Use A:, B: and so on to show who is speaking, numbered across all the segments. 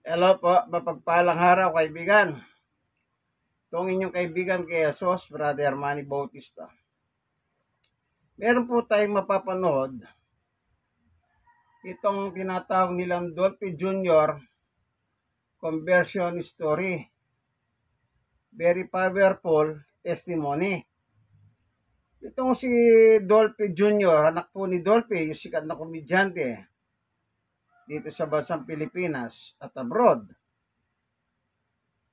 A: Hello po, mapagpalang araw kaibigan. Itong inyong kaibigan kay Jesus, Brother Manny Bautista. Meron po tayong mapapanood itong tinatawag nilang Dolphy Jr. conversion story. Very powerful testimony. Itong si Dolphy Jr., anak po ni Dolphy, yung sikat na komedyante dito sa bansang Pilipinas at abroad.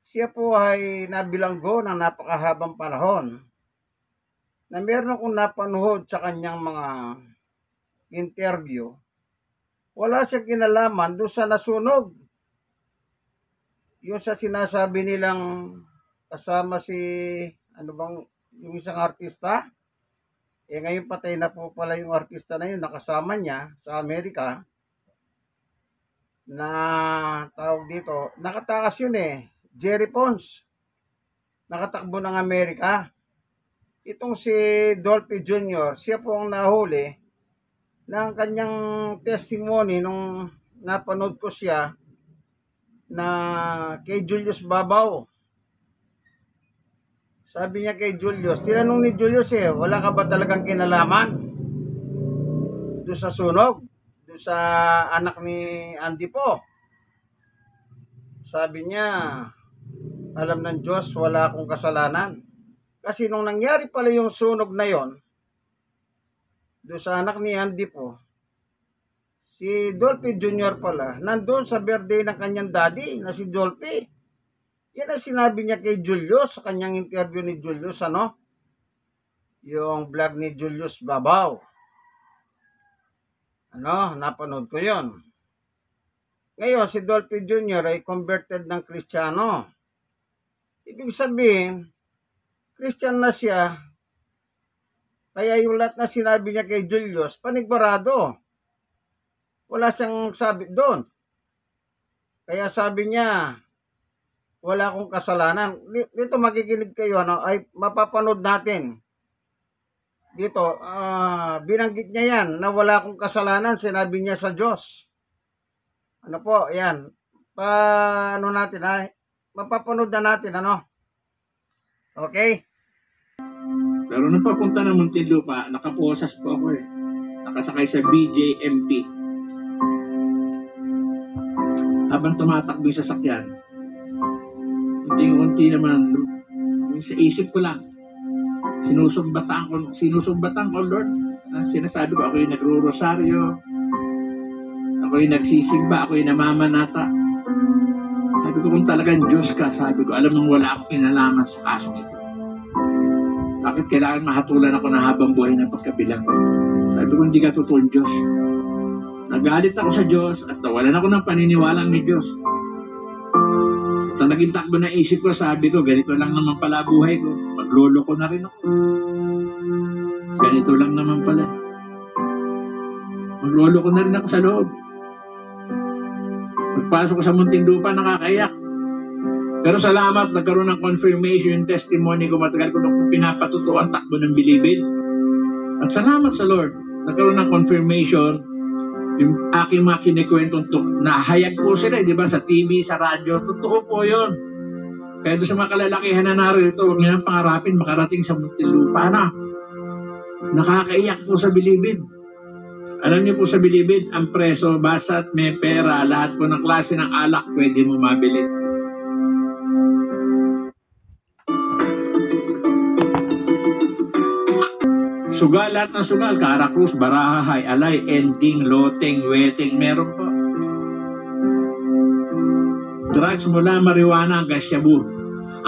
A: Siya po ay nabilanggo ng napakahabang panahon na meron akong napanood sa kanyang mga interview. Wala siyang kinalaman doon sa nasunog. Yung sa sinasabi nilang kasama si, yung isang artista. Ngayon patay na po pala yung artista na yun, nakasama niya sa Amerika. Na tawag dito, nakatakas yun Jerry Pons, nakatakbo ng Amerika. Itong si Dolphy Jr., siya po ang nahuli ng kanyang testimony nung napanood ko siya na kay Julius Babaw. Sabi niya kay Julius, tinanong ni Julius wala ka ba talagang kinalaman doon sa sunog? Doon sa anak ni Andy po. Sabi niya, alam ng Diyos, wala akong kasalanan. Kasi nung nangyari pala yung sunog na yon, doon sa anak ni Andy po, si Dolphy Jr. pala, nandun sa birthday ng kanyang daddy, na si Dolphy. Yan ang sinabi niya kay Julius, sa kanyang interview ni Julius, yung vlog ni Julius Babaw. Napanood ko yon. Ngayon, si Dolphy Jr. ay converted ng Kristiyano. Ibig sabihin, Christian na siya, kaya yung lahat na sinabi niya kay Julius, panigbarado. Wala siyang sabi doon. Kaya sabi niya, wala akong kasalanan. Dito makikinig kayo, ay mapapanood natin. Dito, binanggit niya yan, na wala akong kasalanan, sinabi niya sa Diyos. Yan. Paano natin, mapapanood na natin, Okay?
B: Pero nung papunta ng Muntinlupa, nakaposas po ako Nakasakay sa BJMP. Habang tumatakbo yung sasakyan, unti-unti naman, sa isip ko lang, sinusumbatan ko, Lord. Sinasabi ko, ako yung nagro-rosaryo, ako yung nagsisimba, ako yung namamanata. Sabi ko, kung talagang Diyos ka, sabi ko, alam mong wala akong kinalaman sa kasong ito. Bakit kailangan mahatulan ako ng habang buhay ng pagkabilang ko? Sabi ko, hindi ka totoong Diyos. Nagalit ako sa Diyos at nawalan ako ng paniniwalang ni Diyos. At ang naging takbo na isip ko, sabi ko, ganito lang naman pala buhay ko. Maglolo ko na rin ako. Ganito lang naman pala. Maglolo ko na rin ako sa loob. Pagpasok ko sa Muntinlupa, nakakaiyak. Pero salamat, nagkaroon ng confirmation yung testimony ko. Matagal ko nung pinapatutuo ang takbo ng bilibid. At salamat sa Lord, nagkaroon ng confirmation yung aking mga kinikwentong nahayag po sila, di ba, sa TV, sa radyo. Totoo po yun. Kaya doon sa mga kalalakihan na narito, huwag niyo nang pangarapin makarating sa Muntinlupa na. Nakakaiyak po sa bilibid. Alam niyo po sa bilibid, ang preso, basta't may pera, lahat po ng klase ng alak pwede mo mabili. Sugal, lahat ng sugal, Karakrus, Barahay, Alay, Ending, Loteng, Weteng, meron po. Drugs mula marijuana hanggang shabu.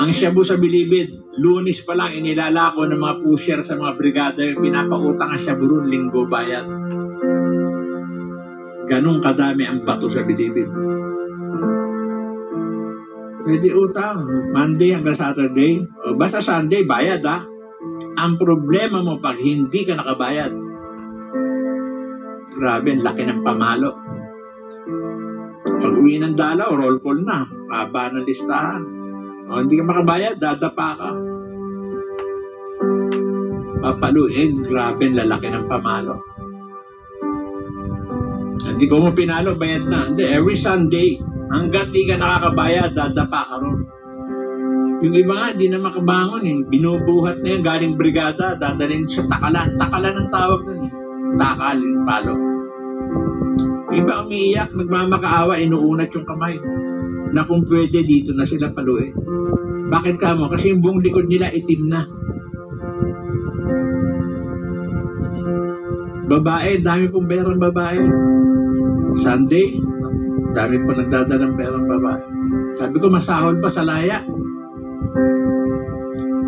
B: Ang shabu sa bilibid, Lunes pa lang inilalako ng mga pusher sa mga brigada yung pinapautang ang shabu ron, linggo bayad. Ganong kadami ang bato sa bilibid. Pwede utang, Monday hanggang Saturday, o basta Sunday, bayad Ang problema mo pag hindi ka nakabayad. Grabe, laki ng pamalo. Pag uwi ng dalaw, roll call na. Haba ng listahan. O hindi ka makabayad, dadapa ka. Papaluin, grabe, lalaki ng pamalo. Hindi ko mo pinalo, bayad na. Hindi, every Sunday, Hanggat di ka nakakabayad, dadapa ka ron. Yung iba nga, di na makabangon eh. Binubuhat na yun, galing brigada, dadalhin sa takalan. Takalan ang tawag nun eh. Takal, yung palo. Yung iba umiiyak, nagmamakaawa, inuunat yung kamay. Na kung pwede, dito na sila paluin. Bakit ka mo? Kasi yung buong likod nila itim na. Babae, dami pong perang babae. Sunday, dami po nagdadalang perang babae. Sabi ko, masahol pa sa laya.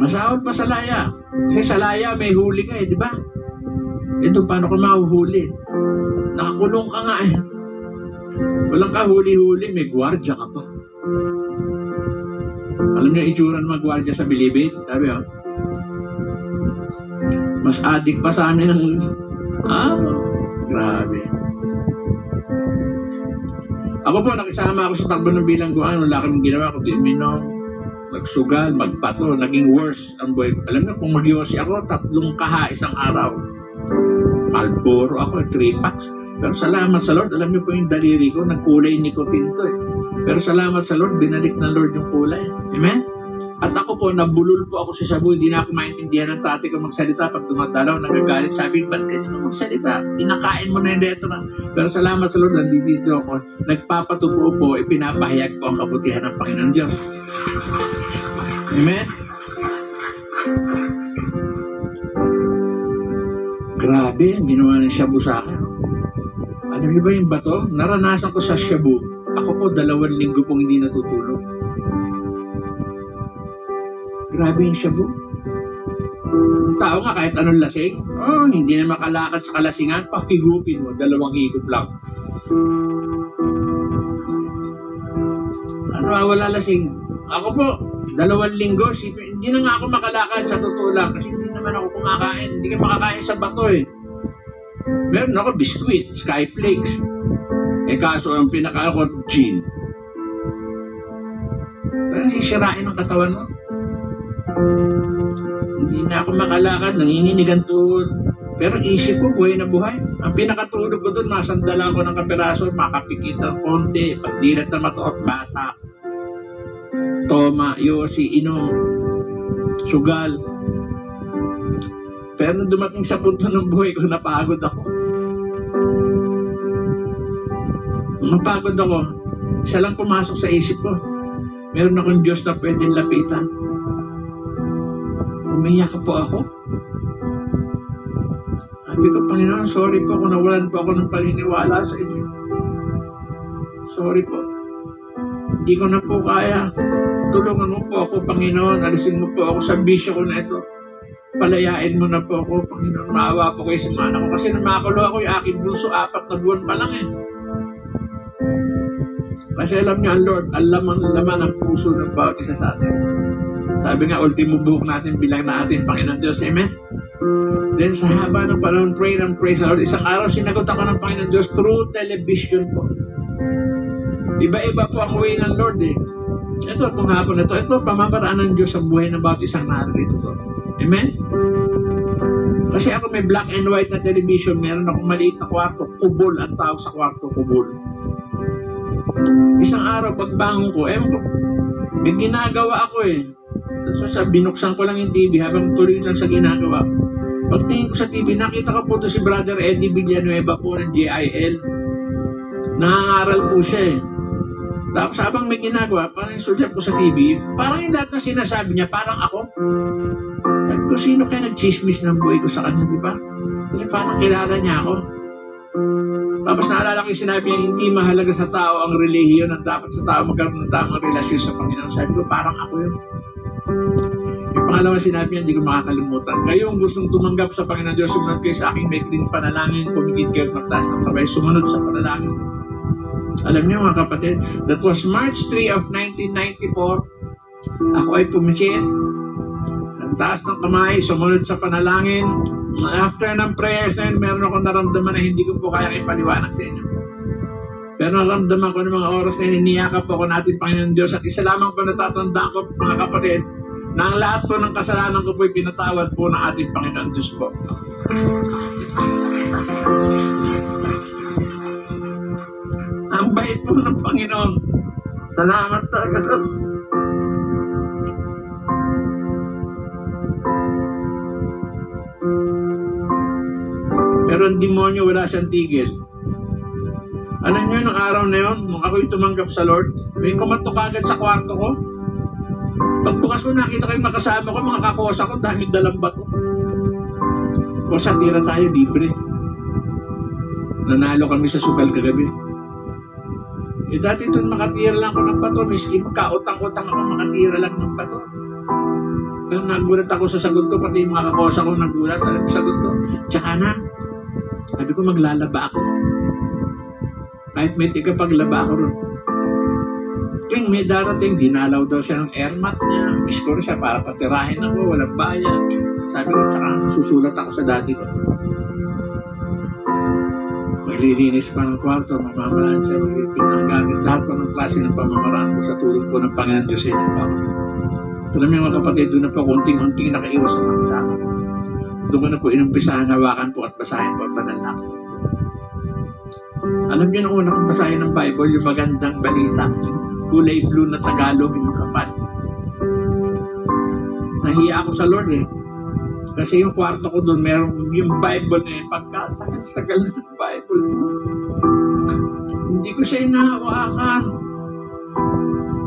B: Masahol pa sa laya. Kasi sa laya, may huli ka eh, di ba? Ito, paano ka mahuhuli? Nakakulong ka nga eh. Walang kahuli-huli, may gwardya ka pa. Alam niyo, itsura ng magwardya sa Bilibid? Sabi oh, mas adik pa sa amin ng... grabe. Ako po, nakisama ako sa takbo ng bilangguan. Wala kaming ginawa, kundi uminom, nagsugal, magpato, naging worse ang buhay. Alam niyo, kung magyosi ako, 3 kaha isang araw. Malboro ako, 3 packs. Pero salamat sa Lord, alam niyo po yung daliri ko, nagkulay nicotine to eh. Pero salamat sa Lord, binalik ng Lord yung kulay. Amen? At ako po, nabulol po ako sa shabu. Hindi na ako maintindihan ng tatay ko magsalita. Pag dumadalaw, nagagalit. Sabi, ba't ganito magsalita? Pinakain mo na yung letra. Pero salamat sa Lord, nandito ako. Nagpapatutuo po, ipinapahayag ko ang kabutihan ng Panginoon Diyos. Amen? Grabe, ginawa ng shabu sa akin. Alam niyo ba yung bato? Naranasan ko sa shabu. Ako po, 2 linggo pong hindi natutulog. Grabe yung shabu. Ang tao nga kahit anong lasing, hindi na makalakad sa kalasingan, pakigupin mo, 2 higop lang. Ano, wala lasing. Ako po, 2 linggo, hindi na nga ako makalakad sa totoo lang kasi hindi naman ako kumakain. Hindi ka makakain sa bato eh. Meron ako biskuit, skyflakes. Kaso ang pinaka ako, gin. Parang sisirain ang katawan mo. Hindi na ako makalakad, nanginginig ang tuhod. Pero isip ko, buhay na buhay. Ang pinakatulog ko doon, masandala ko ng kapiraso, makapikit ng konti, pagdilat na matoot, bata. Toma, yosi, inom, sugal. Pero nung dumating sa punto ng buhay ko, napagod ako. Napagod ako. Isa lang pumasok sa isip ko. Meron akong Diyos na pwedeng lapitan. Umiyak po ako. Sabi ko, Panginoon, sorry po kung nawalan po ako ng paniniwala sa inyo. Sorry po. Hindi ko na po kaya. Tulungan mo po ako, Panginoon. Alisin mo po ako sa bisyo ko na ito. Palayain mo na po ako, Panginoon. Maawa po kayo sa mga anak ko. Kasi namakulo ako yung aking bunso, 4 na buwan pa lang eh. Kasi alam niyo ang Lord, alam ang puso ng bawat isa sa atin. Sabi nga, ultimo buhok natin, bilang na atin, Panginoon Diyos. Amen? Then sa haba ng panahon, pray and praise the Lord. Isang araw, sinagot ako ng Panginoon Diyos through television po. Iba-iba po ang way ng Lord eh. Ito, itong hapon na ito, pamamaraan ng Diyos sa buhay ng bawat isang narito to. Amen? Kasi ako may black and white na television, meron akong maliit na kwarto, kubol ang tawag sa kwarto, kubol. Isang araw, pagbangon ko, may ginagawa ako eh. So, binuksan ko lang yung TV habang tuloy lang sa ginagawa. Pagtingin ko sa TV, nakita ko po ito si Brother Eddie Villanueva po ng JIL. Nangangaral po siya eh. Tapos habang may ginagawa, parang sulyap ko sa TV, parang yung lahat na sinasabi niya, parang ako. Sabi ko, sino kaya nag-chismis ng buhay ko sa kanya, di ba? Kasi parang kilala niya ako. Tapos naalala ko yung sinabi niya, hindi mahalaga sa tao ang relihiyon at dapat sa tao magkaroon ng tamang relasyon sa Panginoon. Sabi ko, parang ako yun. Yung pangalawa sinabi niya, hindi ko makakalimutan. Kayong gustong tumanggap sa Panginoon Diyos, sumunod kayo sa aking maikling panalangin, pumigit kayo at magtaas ng kamay, sumunod sa panalangin. Alam niyo mga kapatid, that was March 3 of 1994. Ako ay pumikit, nagtaas ng kamay, sumunod sa panalangin. After ng prayers na yun, meron akong naramdaman na hindi ko po kaya ipaliwanag sa inyo. Pero naramdaman ko ng mga oras na yun, niyakap po ako natin Panginoon Diyos. At isa lamang po natatandaan ko mga kapatid, na ang lahat po ng kasalanan ko po ay pinatawad po ng ating Panginoon Diyos po. Ang bait po ng Panginoon. Salamat talaga, Lord. Pero ang demonyo wala siyang tigil. Alam niyo, nung araw na yun, nung ako'y tumanggap sa Lord, may kumatok agad sa kwarto ko. Pagbukas ko, nakita ko yung makasama ko, mga kakosa ko, dahil dalang bato. O sa tira tayo, libre. Nanalo kami sa sugal kagabi. Eh dati doon makatira lang ako ng bato, miski magkautang-utang ako, makatira lang ng bato. Pero nagulat ako sa sagot ko, pati yung mga kakosa ko nagulat, alam sa sagot ko. Tsaka na, sabi ko maglalaba ako. Kahit may tigapaglaba ako ron. Tuwing may darating, dinalaw daw siya ng airmat niya. Miss ko rin siya para patirahin ako, walang bayad. Sabi ko, tsaka susulat ako sa daddy ko. Maglilinis pa ng kwarto, mamamaraan siya, pinanggamit lahat pa ng klase ng pamamaraan ko sa tulong po ng Panginoon Diyos sa inyong Panginoon. Alam niyo mga kapatid, doon na po unting-unting nakaiwas sa mga kasama. Doon ko na po inumpisahan, hawakan po at basahin po ang banal na aklat. Alam niyo, nung una kong basahin ng Bible, yung magandang balita, yung kulay blue na Tagalog, yung makapal. Nahiya ako sa Lord eh. Kasi yung kwarto ko doon, meron yung Bible na yun. Pagkatagal na ng Bible. Hindi ko siya inahawakan.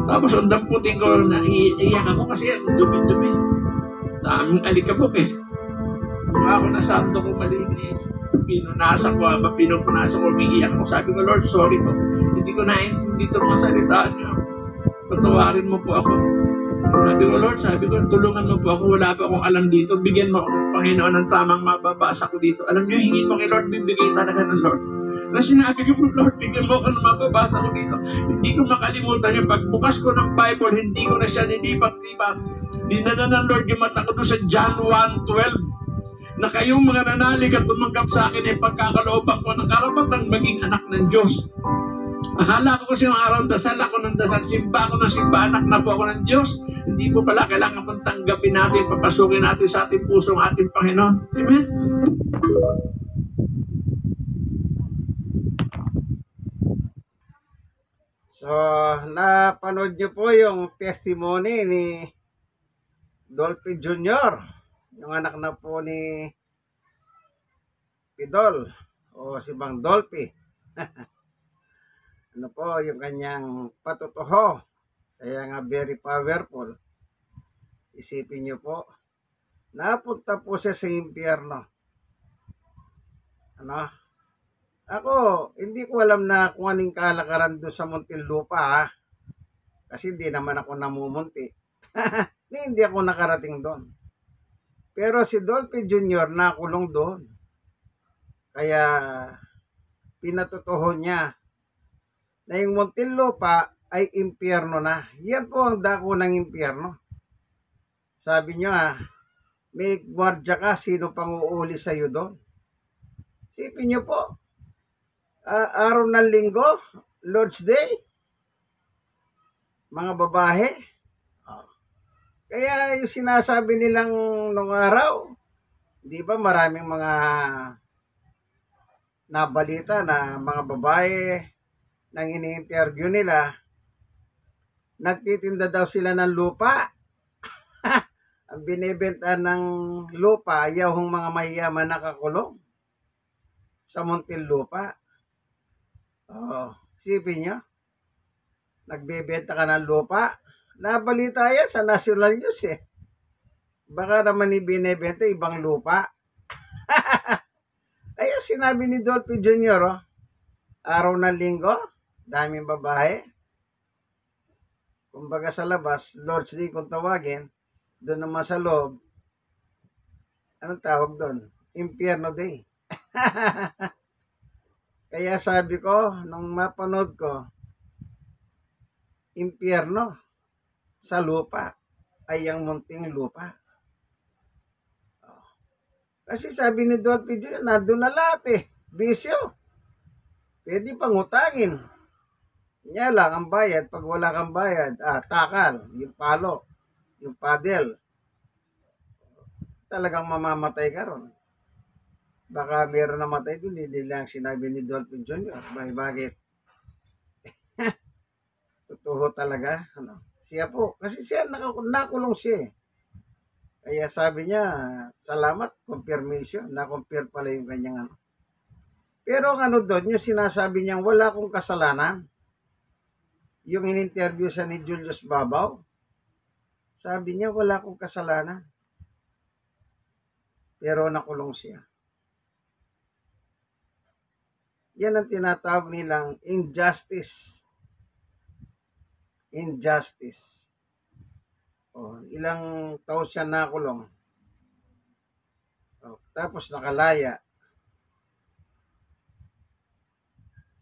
B: Tapos ang damputin ko, naiiyak ako kasi dumi-dumi. Daming alikabok eh. Kung ako na santo ko malinis, pinunasan ko, umiiyak ako. Sabi ko, Lord, sorry po. Hindi ko naintindi itong mga salita niyo. Patawarin mo po ako. Sabi ko, Lord, tulungan mo po ako. Wala pa akong alam dito. Bigyan mo ako, Panginoon, ng tamang mababasa ko dito. Alam niyo, hingin mo kay Lord, bibigay talaga ng Lord. Na sinabi ko, Lord, bigyan mo ako ng mababasa ko dito. Hindi ko makalimutan yung pagbukas ko ng Bible, hindi ko na siya nilipat-lipat. Dinala ng Lord yung mata ko doon sa John 1:12 na kayong mga nanalig at tumanggap sa akin ay pagkakalooban ko ng karapatang maging anak ng Diyos. Akala ko kasi yung araw dasal ako ng dasal, simba ako ng simba, anak na po ako ng Diyos. Hindi po pala kailangan pong tanggapin natin, papasukin natin sa ating puso ang ating Panginoon. Amen?
A: So, napanood niyo po yung testimony ni Dolphy Jr., yung anak na po ni Pidol o si Bang Dolphy. Ano po yung kanyang patutuho. Kaya nga very powerful. Isipin niyo po, napunta po siya sa impyerno. Ano? Ako, hindi ko alam na kung anong kalakaran doon sa Muntinlupa ha. Kasi hindi naman ako namumunti. Hindi ako nakarating doon. Pero si Dolphy Jr. nakulong doon. Kaya pinatutuho niya na yung Muntinlupa ay impyerno na. Yan po ang dako ng impyerno. Sabi niya, may gwardya ka, sino pang uuli sa'yo doon? Sipin niyo po, araw ng linggo, Lord's Day, mga babae. Kaya yung sinasabi nilang nung araw, di ba maraming mga nabalita na mga babae nang ini-interview nila, nagtitinda daw sila ng lupa. Ang binibenta ng lupa, ayaw hong mga mayayaman nakakulong sa Muntinlupa. Sipin nyo, nagbebenta ka ng lupa. Nabalita yan sa national news eh. Baka naman ibinibenta ibang lupa. Ayun sinabi ni Dolphy Jr. Araw ng linggo, daming babae. Kumbaga sa labas, Lord's Day kung tawagin, doon naman sa loob, anong tawag doon? Impyerno Day. Kaya sabi ko, nung mapanood ko, impyerno sa lupa ay ang munting lupa. Kasi sabi ni Dolphy Jr., nandun na lahat eh. Bisyo. Pwede pang utangin. Niya lang ang bayad. Pag wala kang bayad, takal, yung palo, yung padel. Talagang mamamatay ka ron. Baka meron na matay doon, hindi lang sinabi ni Dolphy Jr. Bakit? Totoo ho talaga. Ano? Siya po. Kasi siya, nakulong siya eh. Kaya sabi niya, salamat, confirmation. Na-confirm pala yung kanyang ano. Pero ang ano doon, yung sinasabi niyang wala akong kasalanan. Yung in-interview siya ni Julius Babaw, sabi niya wala akong kasalanan. Pero nakulong siya. Yan ang tinatawag nilang injustice. Injustice. O, ilang taon siya nakulong. O, tapos nakalaya.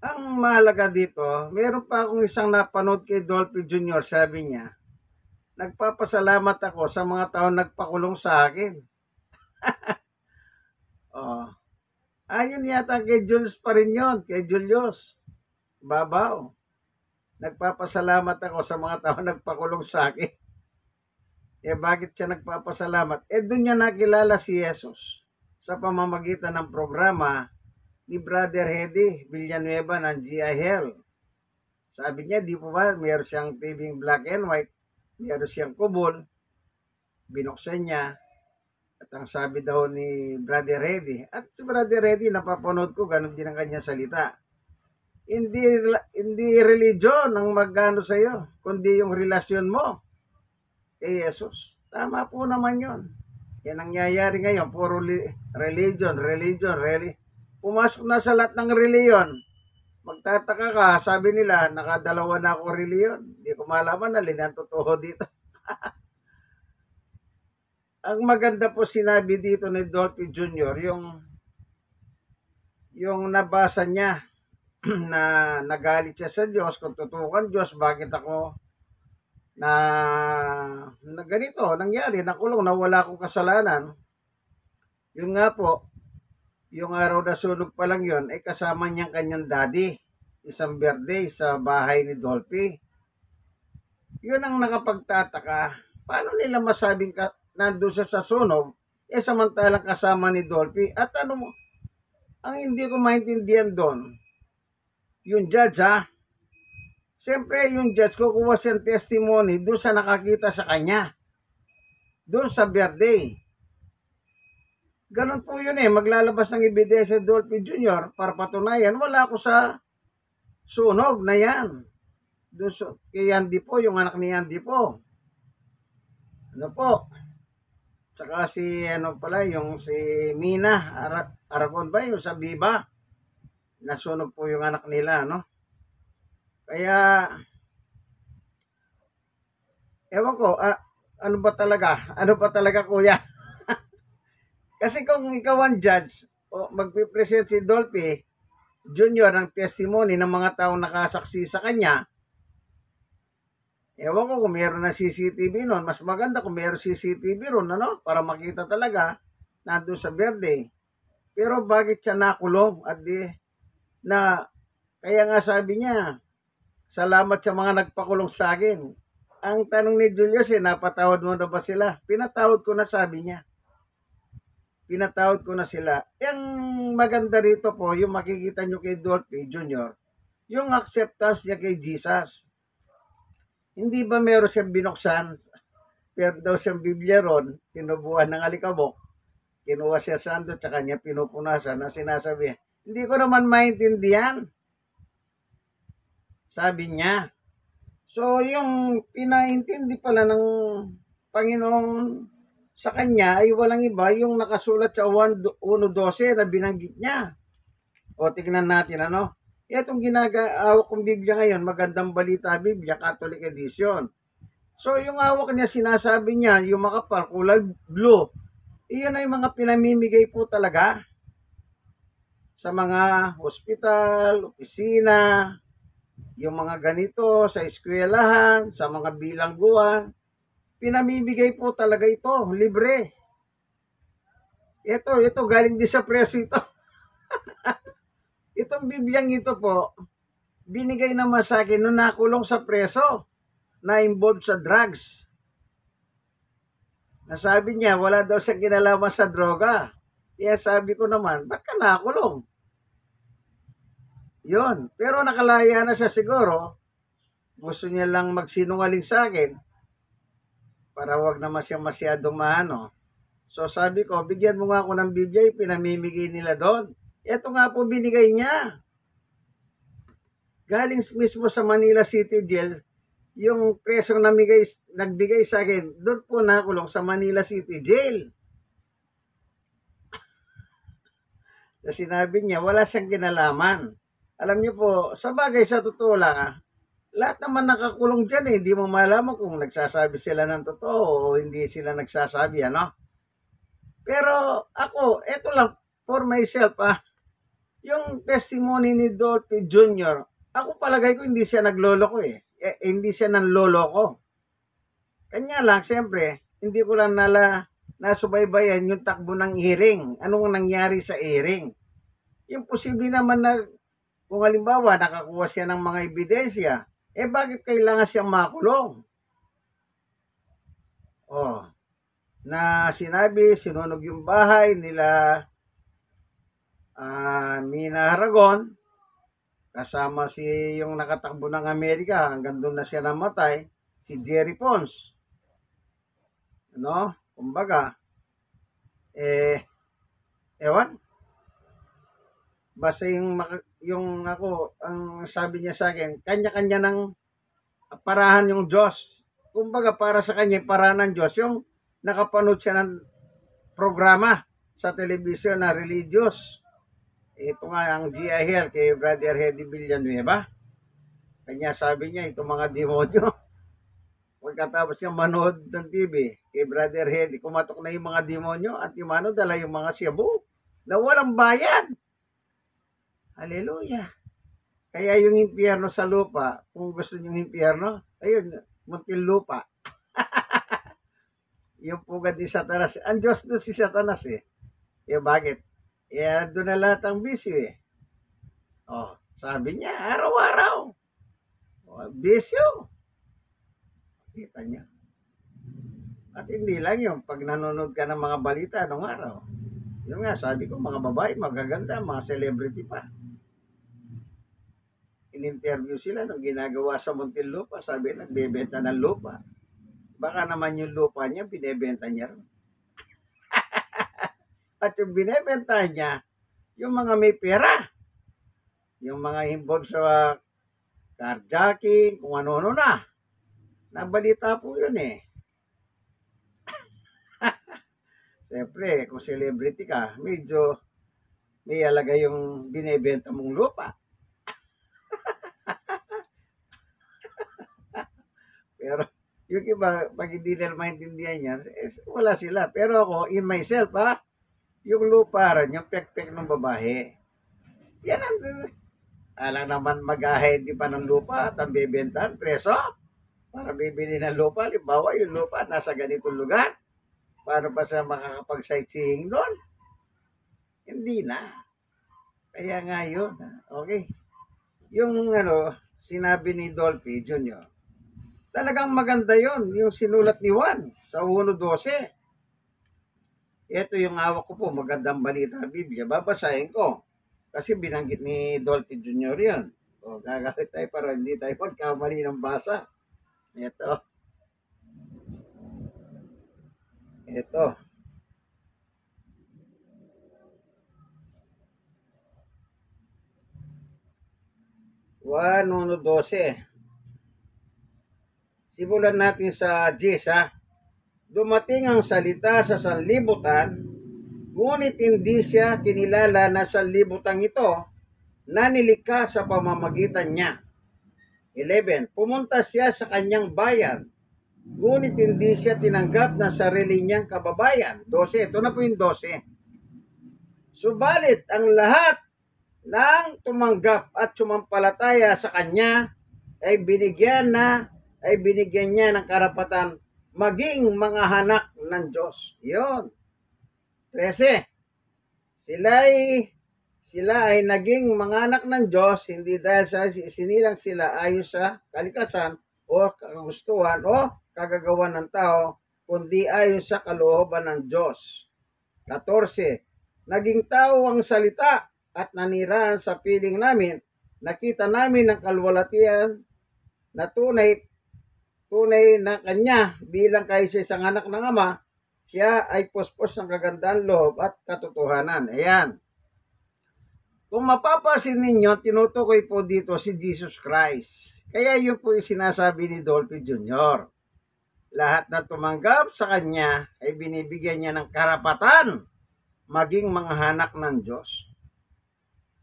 A: Ang mahalaga dito, meron pa akong isang napanood kay Dolphy Jr. Sabi niya, nagpapasalamat ako sa mga taon nagpakulong sa akin. Oh. Ayun yata kay Jules pa rin yun, kay Julius Babaw. Nagpapasalamat ako sa mga taon nagpakulong sa akin. Eh bakit siya nagpapasalamat? Eh doon niya nakilala si Jesus sa pamamagitan ng programa ni Brother Hedy Villanueva ng GI Hell. Sabi niya, di po ba, meron siyang TV black and white, meron siyang kubol, binuksan niya, at ang sabi daw ni Brother Hedy, at si Brother Hedy, napapanood ko, ganun din ang kanya salita. Hindi religion ang magano sa iyo, kundi yung relasyon mo kay Jesus. Tama po naman yon. Yan ang nangyayari ngayon, puro religion. Pumasok na sa lahat ng reliyon. Magtataka ka, sabi nila, nakadalawa na ako reliyon. Hindi ko malaman alin ang totoo dito. Ang maganda po sinabi dito ni Dolphy Jr., yung nabasa niya na nagalit siya sa Diyos, kung tutukan Diyos, bakit ako na ganito, nangyari, nakulong, na wala akong kasalanan. Yun nga po, yung araw na sunog pa lang yun, ay kasama niyang kanyang daddy, isang birthday sa bahay ni Dolphy. Yun ang nakapagtataka, paano nila masabing nandun siya sa sunog, eh samantalang kasama ni Dolphy. At ano mo, ang hindi ko maintindihan doon, yung judge ha, siyempre yung judge kukuha siyang testimony doon sa nakakita sa kanya, doon sa birthday. Ganon po yun eh, maglalabas ng ebidensya Dolphy Jr. para patunayan, wala ako sa sunog na yan. Doon kay Yandy po, yung anak ni Yandy po. Ano po? Tsaka si ano pala, yung si Mina Aragon ba, yung sa Viva. Nasunog po yung anak nila, no? Kaya, ewan ko, ano ba talaga? Ano ba talaga, kuya? Kasi kung ikaw ang judge, o magpipresent si Dolphy Jr. ng testimony ng mga taong nakasaksi sa kanya, ewan ko kung meron na CCTV nun. Mas maganda kung meron CCTV ron, ano? Para makita talaga nandun sa birthday. Pero bakit siya nakulong? At kaya nga sabi niya, salamat sa mga nagpakulong sa akin. Ang tanong ni Julius, napatawad mo na ba sila? Pinatawad ko na, sabi niya. Pinatawad ko na sila. Yung maganda rito po, yung makikita nyo kay Dolphy Jr., yung acceptance niya kay Jesus. Hindi ba meron siyang binuksan? Pero daw siyang Biblia ron, tinubuan ng alikabok, kinuha siya sando, tsaka niya pinupunasan na sinasabi, hindi ko naman maintindihan. Sabi niya. So, yung pinaintindi pala ng Panginoon sa kanya ay walang iba, yung nakasulat sa 1:12 na binanggit niya. O, tignan natin, ano? Itong ginagawak kong Biblia ngayon, Magandang Balita Biblia, Catholic Edition. So, yung hawak niya, sinasabi niya, yung makapal, kulay blue, iyon ay mga pinamimigay po talaga sa mga hospital, opisina, yung mga ganito, sa eskwelahan, sa mga bilangguan. Pinamimigay po talaga ito, libre. Ito, galing din sa preso ito. Itong Bibliang ito po, binigay naman sa akin nung nakulong sa preso, na involved sa drugs. Nasabi niya, wala daw siya kinalaman sa droga. Kaya sabi ko naman, ba't ka nakulong? Yun. Pero nakalaya na siya siguro gusto niya lang magsinungaling sa akin para wag naman siya masyadong maano. So sabi ko, bigyan mo nga ako ng Biblia, pinamimigay nila doon. Ito nga po binigay niya. Galing mismo sa Manila City Jail, yung presong nagbigay sa akin, doon po nakulong sa Manila City Jail. Na sinabi niya, wala siyang kinalaman. Alam niyo po, sa bagay, sa totoo lang, lahat naman nakakulong dyan eh. Hindi mo malaman kung nagsasabi sila ng totoo o hindi sila nagsasabi, ano? Pero ako, eto lang, for myself, yung testimony ni Dolphy Jr., ako palagay ko hindi siya nagloloko eh. Hindi siya nanloloko. Kanya lang, siyempre, hindi ko lang nasubaybayan yung takbo ng hearing. Anong nangyari sa hearing? Yung posible naman na, kung halimbawa, nakakuha siya ng mga ebidensya, bakit kailangan siyang makulong? Na sinabi, sinunog yung bahay nila Nina Haragon, kasama yung nakatakbo ng Amerika, hanggang doon na siya namatay, si Jerry Pons. Kumbaga, ewan. Basta yung ako, ang sabi niya sa akin, kanya-kanya ng parahan yung Diyos. Kumbaga, para sa kanya, parahan ng Diyos, yung nakapanood siya ng programa sa television na religious. Ito nga ang GIL kay Brother Hedy Villanueva. Kanya sabi niya, itong mga demonyo. Pagkatapos niya manood ng TV kay Brother Hedy, kumatok na yung mga demonyo at yung dala yung mga Cebu na walang bayad. Hallelujah. Kaya yung impyerno sa lupa, kung gusto niyo yung impyerno, ayun, Muntinlupa. Yung pugad ni Satanas. Ang Diyos doon si Satanas eh. Bakit? Doon na lahat ang bisyo eh. Sabi niya, araw-araw. Bisyo. Kita niya. At hindi lang yung pag nanonood ka ng mga balita nung araw. Yun nga, sabi ko, mga babae, magaganda, mga celebrity pa. In-interview sila nung ginagawa sa Muntinlupa. Sabi, nagbebenta ng lupa. Baka naman yung lupa niya, binebenta niya rin. At yung binebenta niya, yung mga may pera. Yung mga involved sa carjacking, kung ano-ano na. Nabalita po yun eh. Siyempre, kung celebrity ka, medyo may alaga yung binebenta mong lupa. Pero yung iba, pag hindi nila maintindihan niya, wala sila. Pero ako, in myself, yung lupa rin, yung pek-pek ng babae. Yan ang, alang naman mag-ahead di pa ng lupa at ang bibentahan, preso. Para bibili ng lupa, halimbawa yung lupa nasa ganitong lugar. Paano pa siya makakapag-sightseeing doon? Hindi na. Kaya nga yun. Okay. Yung sinabi ni Dolphy Jr., talagang maganda yon, yung sinulat ni Juan sa 1:12. Ito yung hawak ko po, magandang balita Biblia. Babasahin ko. Kasi binanggit ni Dolphy Jr. yun. Gagawin tayo para hindi tayo magkamali ng basa. Ito. 1:12. Simulan natin sa 10. Dumating ang salita sa sanlibutan, ngunit hindi siya kinilala na sanlibutan ito na nilikha sa pamamagitan niya. 11. Pumunta siya sa kanyang bayan, ngunit hindi siya tinanggap ng sarili niyang kababayan. 12. Ito na po yung 12. Subalit ang lahat ng tumanggap at sumampalataya sa kanya ay binigyan niya ng karapatan maging mga anak ng Diyos. Yun. 13. Sila ay naging mga anak ng Diyos hindi dahil sa sinilang sila ayon sa kalikasan o kagustuhan o kagagawan ng tao, kundi ayon sa kalooban ng Diyos. 14. Naging tao ang salita at nanirahan sa piling namin. Nakita namin ang kalwalatian na tunay na kanya bilang kahit sa isang anak ng Ama, siya ay puspos ng kagandang loob at katotohanan. Ayan. Kung mapapasin ninyo, tinutukoy po dito si Jesus Christ. Kaya yun po yung sinasabi ni Dolphy Jr. Lahat na tumanggap sa kanya ay binibigyan niya ng karapatan maging mga anak ng Diyos.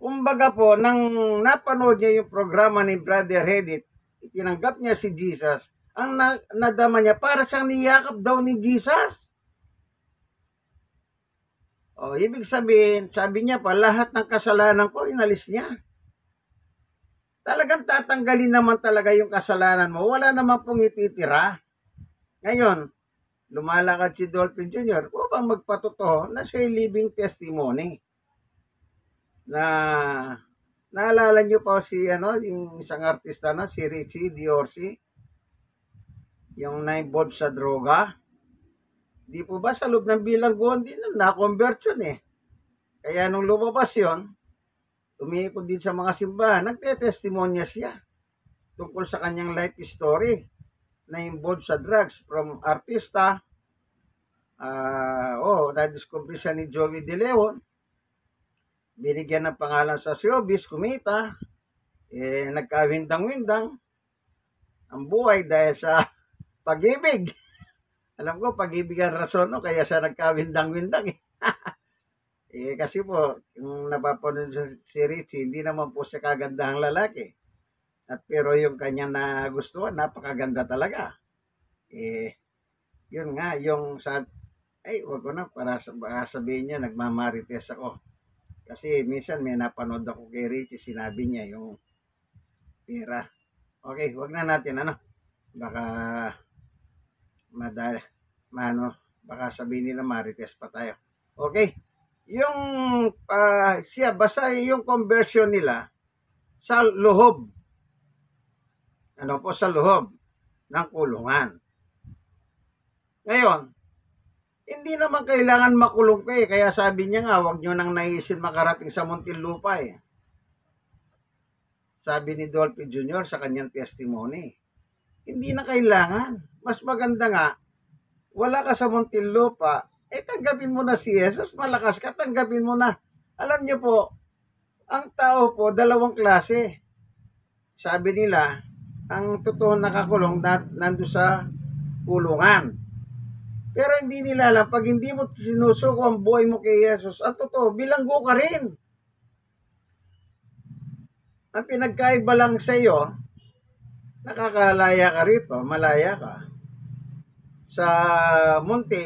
A: Kumbaga po, nang napanood niya yung programa ni Brother Reddit, itinanggap niya si Jesus, ang nadama niya, para siyang niyakap daw ni Jesus. O, ibig sabihin, sabi niya pa, lahat ng kasalanan ko, inalis niya. Talagang tatanggalin naman talaga yung kasalanan mo. Wala naman pong ititira. Ngayon, lumalakad si Dolphy Jr. upang magpatotoo na siya living testimony. Na naalala niyo pa si yung isang artista na si Richie Diorsi, yung na-involved sa droga. Di po ba sa loob ng bilangguan din na-convert yun eh. Kaya nung lumabas yun, umiikot din sa mga simbahan, nagte-testimonya siya tungkol sa kanyang life story na involved sa drugs from artista. Na-discover siya ni Joey De Leon. Binigyan ng pangalan sa showbiz, kumita. Nagkawindang-windang ang buhay dahil sa pag-ibig. Alam ko, pag-ibig ang rason, no? Kaya siya nagkawindang-windang eh. Kasi po, yung napapanood si Richie, hindi naman po siya kagandahang lalaki. Pero yung kanya nagustuhan, napakaganda talaga. Yun nga, yung wag ko na, para sabihin niya, nagmamarites ako. Kasi minsan may napanood ako kay Richie, sinabi niya yung pera. Okay, wag na natin, baka baka sabihin nila marites pa tayo. Okay, yung basta yung conversion nila sa loob, sa loob ng kulungan. Ngayon, hindi naman kailangan makulong kayo, kaya sabi niya nga, wag nyo nang naisin makarating sa Muntinlupa eh. Sabi ni Dolphy Jr. sa kanyang testimony. Hindi na kailangan. Mas maganda nga, wala ka sa Muntinlupa, tanggapin mo na si Jesus, malakas ka, tanggapin mo na. Alam niyo po, ang tao po, dalawang klase. Sabi nila, ang totoo nakakulong nando sa kulungan. Pero hindi nila alam, pag hindi mo sinusuko ang buhay mo kay Jesus, ang totoo, bilanggo ka rin. Ang pinagkaiba lang sa iyo, nakakalaya ka rito, malaya ka. Sa munti,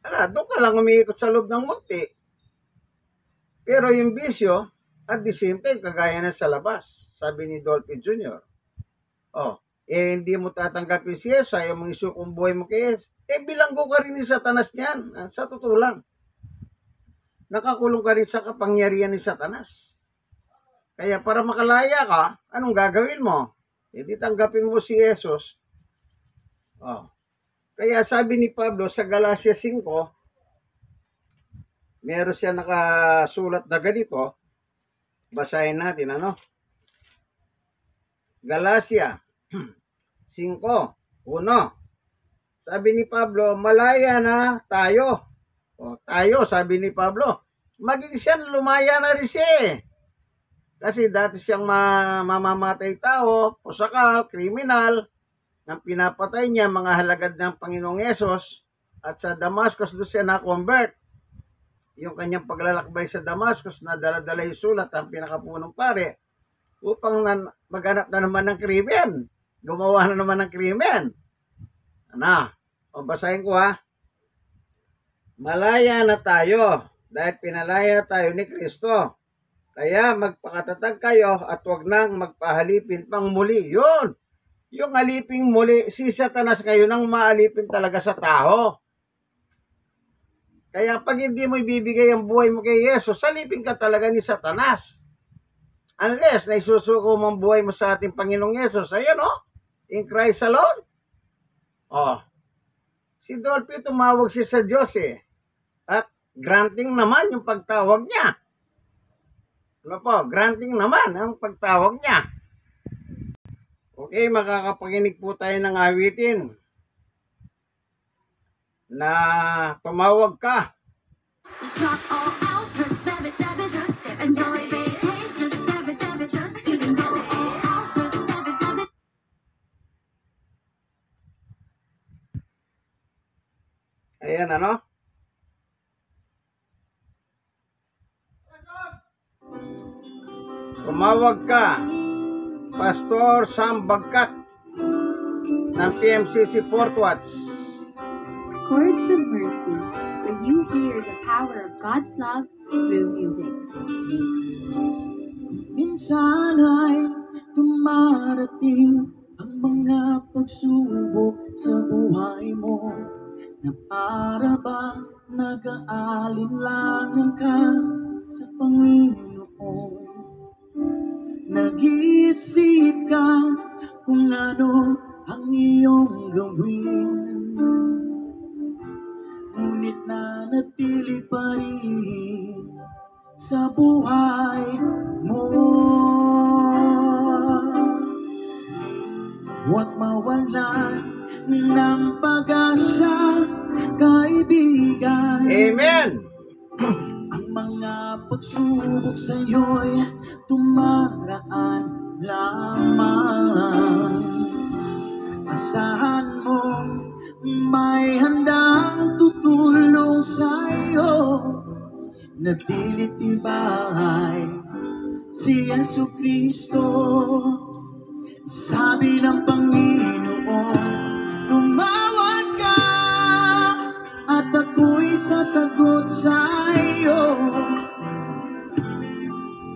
A: doon ka lang umiikot sa loob ng munti. Pero yung bisyo, at the same time, kagaya na sa labas, sabi ni Dolphy Jr. Hindi mo tatanggapin si Jesus, ayaw mong isukong buhay mo kay Jesus. Bilanggo ka rin ni Satanas niyan, sa totoo lang. Nakakulong ka rin sa kapangyarihan ni Satanas. Kaya para makalaya ka, anong gagawin mo? Tanggapin mo si Jesus. Kaya sabi ni Pablo sa Galacia 5, meron siya nakasulat na ganito. Basahin natin, Galacia 5:1. Sabi ni Pablo, malaya na tayo. Tayo, sabi ni Pablo. Maging siya, lumaya na rin siya eh. Kasi dati siyang mamamatay tao, pusakal, kriminal, nang pinapatay niya mga halagad ng Panginoong Yesus. At sa Damascus, doon siya na-convert. Yung kanyang paglalakbay sa Damascus, na dala-dala yung sulat ang pinakapunong pare, upang maghanap na naman ng krimen. Gumawa na naman ng krimen. Basahin ko ha. Malaya na tayo dahil pinalaya tayo ni Kristo. Kaya magpakatatag kayo at wag nang magpahalipin pang muli. Yun. Yung aliping muli, si Satanas kayo nang maalipin talaga sa tao. Kaya pag hindi mo ibibigay ang buhay mo kay Yesus, alipin ka talaga ni Satanas. Unless na isusuko mo ang buhay mo sa ating Panginoong Yesus. Ayan in Christ alone. Si Dolphy tumawag siya sa Diyos eh. At granting naman yung pagtawag niya. Granting naman ang pagtawag niya. Okay, makakapakinig po tayo ng awitin na tumawag ka.
C: Shop all out, just dab it, enjoy vacation, just dab it, you can go all out, just dab it.
A: Ayan, ano? Tumawag ka, Pastor Sam Bagkat ng PMCC Fort Watts.
D: Chords of Mercy, where you hear the power of God's love through music.
E: Minsan ay dumarating ang mga pagsubok sa buhay mo na para bang nag-aalinlangan ka sa Panginoon. Nag-iisip ka kung ano ang iyong gawin, ngunit nanatili pa rin sa buhay mo. Huwag mawalan ng pag-asa, kaibigan.
A: Amen!
E: Ang mga pagsubok sa'yo'y tumaraan lamang. Asahan mong may handang tutulong sa'yo na dilitibay si Yesu Kristo. Sabi ng Panginoon, tumawag ka at ako'y sasagot sa'yo,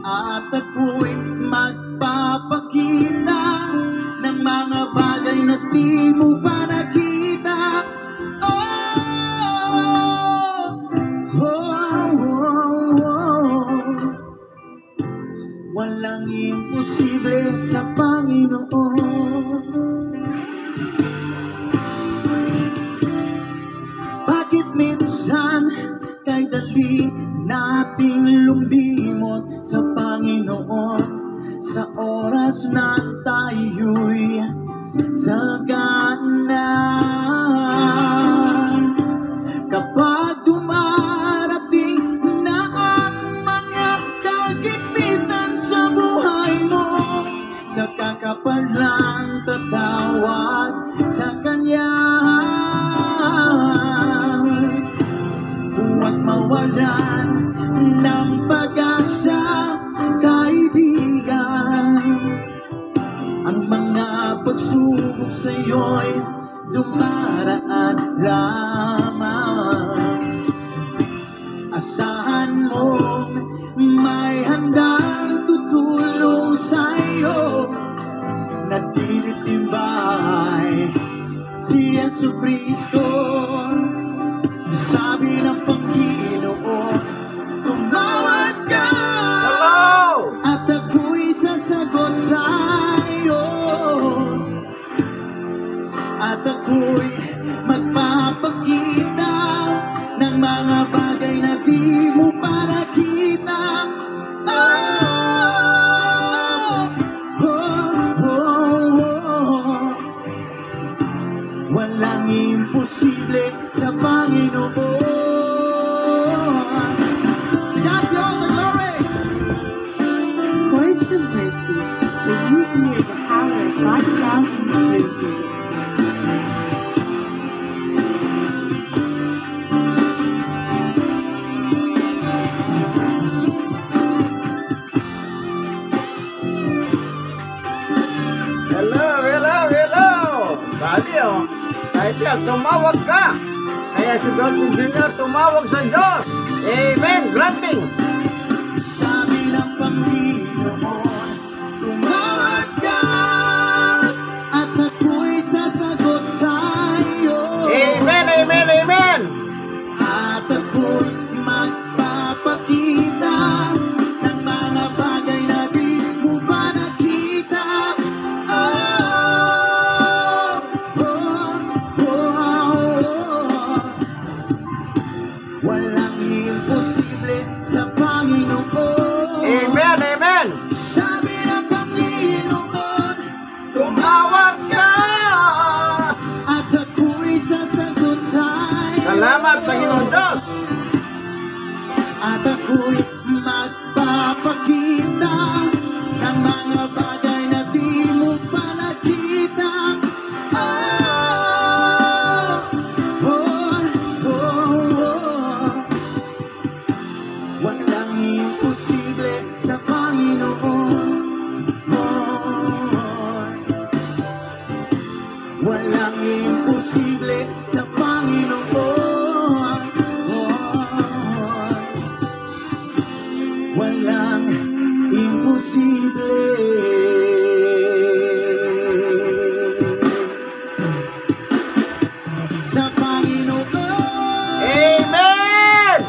E: at ako'y magpapakita ng mga bagay na di mo pa nakita. Walang imposible sa Panginoon. Bakit minsan kay dali nating lumbimot sa Panginoon sa oras na tayo'y sagana? Kapag dumarating na ang mga kagipitan sa buhay mo, saka ka palang tatawag sa Kanya. Huwag mawalan ng pag-asa, kaibigan. Ang mga pagsubok sa'yo'y dumaraan lamang. Asahan mong may handang tutulong sa'yo na dilitibay si Yesu Kristo. Sabi ng Panginoon, tumawag ka.
A: Hello!
E: At ako'y sasagot sa'yo, at ako'y magpapakita ng mga bagay na di mo pa nakita. Walang imposible sa Panginoon. To God be all the glory.
D: Chords of Mercy, where you hear the power of God's love through music.
A: Hello! Sabi title, tumawag ka. Kaya si Dolphin Jr. tumawag sa Diyos. Amen! Granting!
E: Sabi ng Panginoon, tumawag ka at ako'y sasagot sa'yo.
A: Amen! Amen! Amen!
E: At ako'y magpapakita ng mga bagay na di mo pa nakita. Walang imposible sa Panginoon.
A: Amen! Amen!
E: Sa At ako'y magpapakita ng mga bagay na di mo pa nakita. Oh, oh, oh, oh. Walang imposible sa Panginoon. Walang imposible sa Panginoon. Walang imposible. Sa Panginoon.
A: Amen!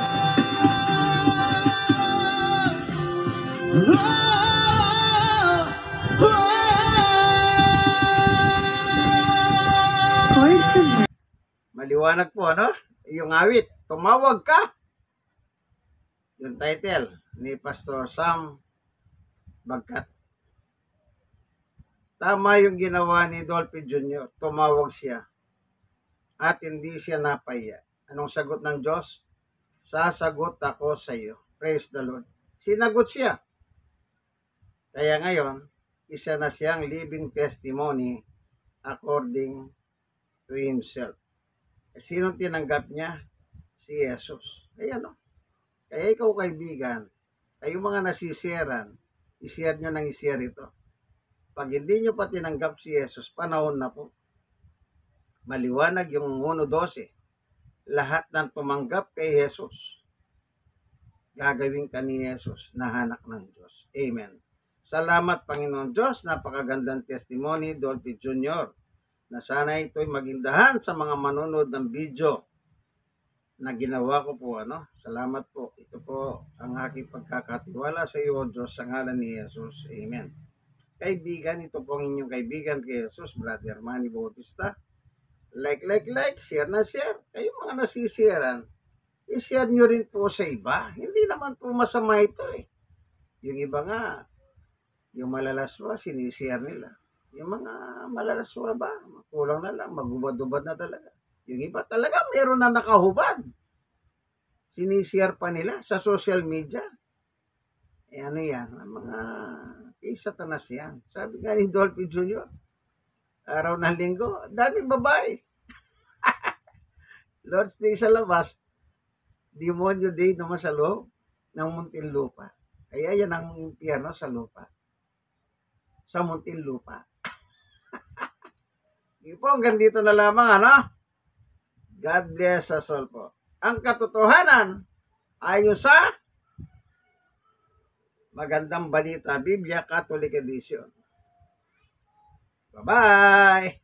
D: Chords of Mercy.
A: Maliwanag po, ano? Yung awit, tumawag ka. Yung title ni Pastor Sam Bagkat. Tama yung ginawa ni Dolphy Jr. Tumawag siya. At hindi siya napaya. Anong sagot ng Diyos? Sasagot ako sa iyo. Praise the Lord. Sinagot siya. Kaya ngayon, isa na siyang living testimony according to himself. Sino tinanggap niya? Si Jesus. Ayan o. Kaya ikaw kaibigan, kayo mga nasisiran, i-share nyo nang i-share ito. Pag hindi nyo pa tinanggap si Jesus, panahon na po. Maliwanag yung 1:12. Lahat ng tumanggap kay Jesus, gagawin ka ni Jesus na anak ng Diyos. Amen. Salamat Panginoon Diyos, napakagandang testimony, Dolphy Jr. na sana ito'y magindahan sa mga manonood ng video na ginawa ko po. Salamat po. Ito po ang aking pagkakatiwala sa iyo, Diyos, sa ngalan ni Jesus. Amen. Kaibigan, ito po ang inyong kaibigan kay Jesus, Brother Manny Bautista. Like, share na share. Kayo mga nasisiran, i-share nyo rin po sa iba. Hindi naman po masama ito eh. Yung iba nga, yung malalaswa, sinishare nila. Yung mga malalaswa ba, kulang na lang, magubad-ubad na talaga. Yung iba talaga, meron na nakahubad. Sinishare pa nila sa social media. Eh ano yan, ang mga satanas yan. Sabi nga ni Dolphy Jr., araw ng linggo, daming babae. Lord's Day sa labas, Demonyo Day naman sa loob ng Muntinlupa. Kaya yan ang impyerno sa lupa. Sa Muntinlupa. Hindi po, hanggang dito na lamang, God bless us all po. Ang katotohanan, ayon sa Magandang Balita, Biblia Catholic Edition. Bye-bye!